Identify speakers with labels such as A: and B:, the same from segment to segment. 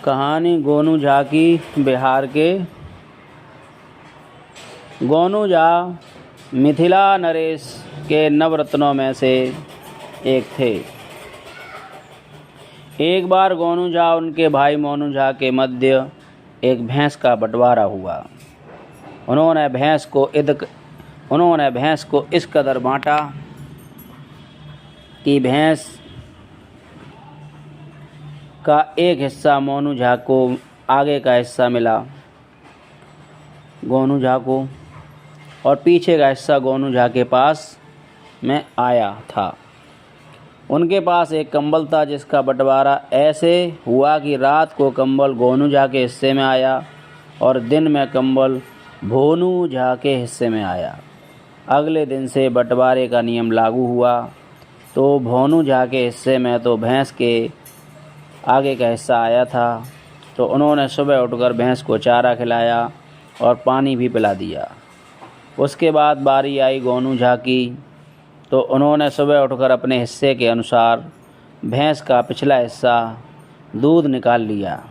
A: कहानी गोनू झा की। बिहार के गोनू झा मिथिला नरेश के नवरत्नों में से एक थे। एक बार गोनू झा उनके भाई मोनू झा के मध्य एक भैंस का बंटवारा हुआ। उन्होंने भैंस को इस कदर बांटा कि भैंस का एक हिस्सा मोनू झा को, आगे का हिस्सा मिला गोनू झा को और पीछे का हिस्सा गोनू झा के पास में आया था। उनके पास एक कंबल था जिसका बंटवारा ऐसे हुआ कि रात को कंबल गोनू झा के हिस्से में आया और दिन में कंबल भोनू झा के हिस्से में आया। अगले दिन से बंटवारे का नियम लागू हुआ तो भोनू झा के हिस्से में तो भैंस के आगे का हिस्सा आया था, तो उन्होंने सुबह उठकर भैंस को चारा खिलाया और पानी भी पिला दिया। उसके बाद बारी आई गोनू झा की, तो उन्होंने सुबह उठकर अपने हिस्से के अनुसार भैंस का पिछला हिस्सा दूध निकाल लिया।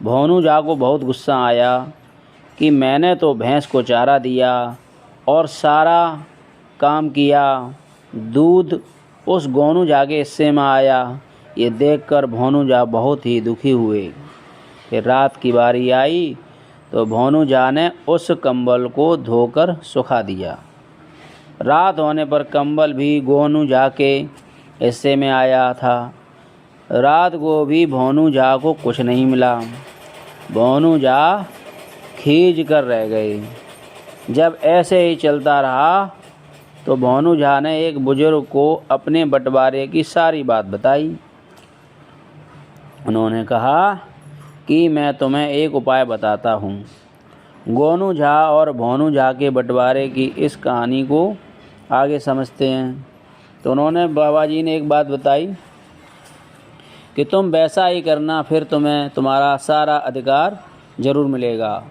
A: भोनू झा को बहुत गुस्सा आया कि मैंने तो भैंस को चारा दिया और सारा काम किया, दूध उस गोनू झा के हिस्से में आया। ये देखकर भोनू झा बहुत ही दुखी हुए। फिर रात की बारी आई तो भोनू झा ने उस कंबल को धोकर सुखा दिया। रात होने पर कंबल भी गोनू झा के हिस्से में आया था। रात को भी भोनू झा को कुछ नहीं मिला। भोनू झा खींच कर रह गए। जब ऐसे ही चलता रहा तो भोनू झा ने एक बुजुर्ग को अपने बंटवारे की सारी बात बताई। उन्होंने कहा कि मैं तुम्हें एक उपाय बताता हूँ। गोनू झा और भोनू झा के बंटवारे की इस कहानी को आगे समझते हैं। तो उन्होंने बाबा जी ने एक बात बताई कि तुम वैसा ही करना, फिर तुम्हें तुम्हारा सारा अधिकार ज़रूर मिलेगा।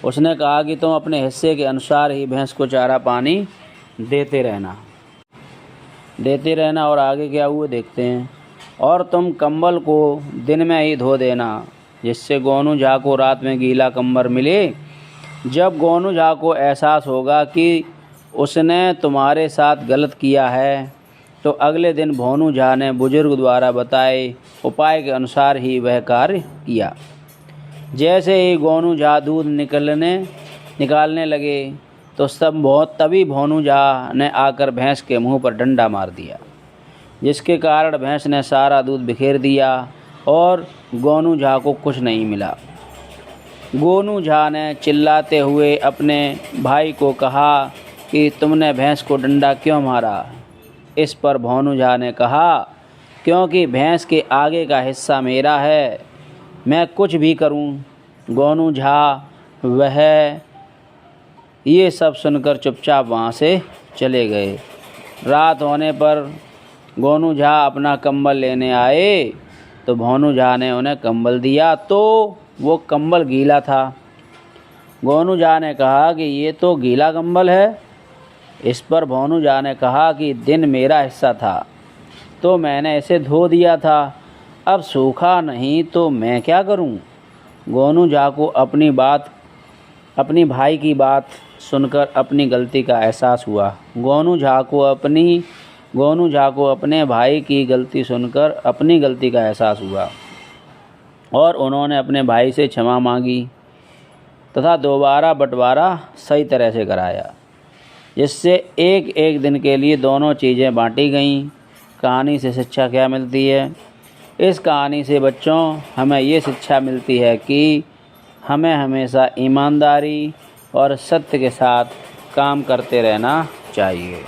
A: उसने कहा कि तुम अपने हिस्से के अनुसार ही भैंस को चारा पानी देते रहना और आगे क्या हुआ देखते हैं। और तुम कंबल को दिन में ही धो देना, जिससे गोनू झा को रात में गीला कंबल मिले। जब गोनू झा को एहसास होगा कि उसने तुम्हारे साथ गलत किया है, तो अगले दिन भोनू झा ने बुजुर्ग द्वारा बताए उपाय के अनुसार ही वह कार्य किया। जैसे ही गोनू झा दूध निकालने लगे तो तभी भोनू झा ने आकर भैंस के मुंह पर डंडा मार दिया, जिसके कारण भैंस ने सारा दूध बिखेर दिया और गोनू झा को कुछ नहीं मिला। गोनू झा ने चिल्लाते हुए अपने भाई को कहा कि तुमने भैंस को डंडा क्यों मारा। इस पर भोनू झा ने कहा, क्योंकि भैंस के आगे का हिस्सा मेरा है, मैं कुछ भी करूं। गोनू झा वह ये सब सुनकर चुपचाप वहाँ से चले गए। रात होने पर गोनू झा अपना कंबल लेने आए तो भोनू झा ने उन्हें कंबल दिया, तो वो कंबल गीला था। गोनू झा ने कहा कि ये तो गीला कंबल है। इस पर भोनू झा ने कहा कि दिन मेरा हिस्सा था तो मैंने इसे धो दिया था, अब सूखा नहीं तो मैं क्या करूं। गोनू झा को अपनी भाई की बात सुनकर अपनी गलती का एहसास हुआ। गोनू झा को अपने भाई की गलती सुनकर अपनी गलती का एहसास हुआ और उन्होंने अपने भाई से क्षमा मांगी तथा दोबारा बंटवारा सही तरह से कराया, जिससे एक दिन के लिए दोनों चीज़ें बांटी गईं। कहानी से शिक्षा क्या मिलती है? इस कहानी से बच्चों हमें ये शिक्षा मिलती है कि हमें हमेशा ईमानदारी और सत्य के साथ काम करते रहना चाहिए।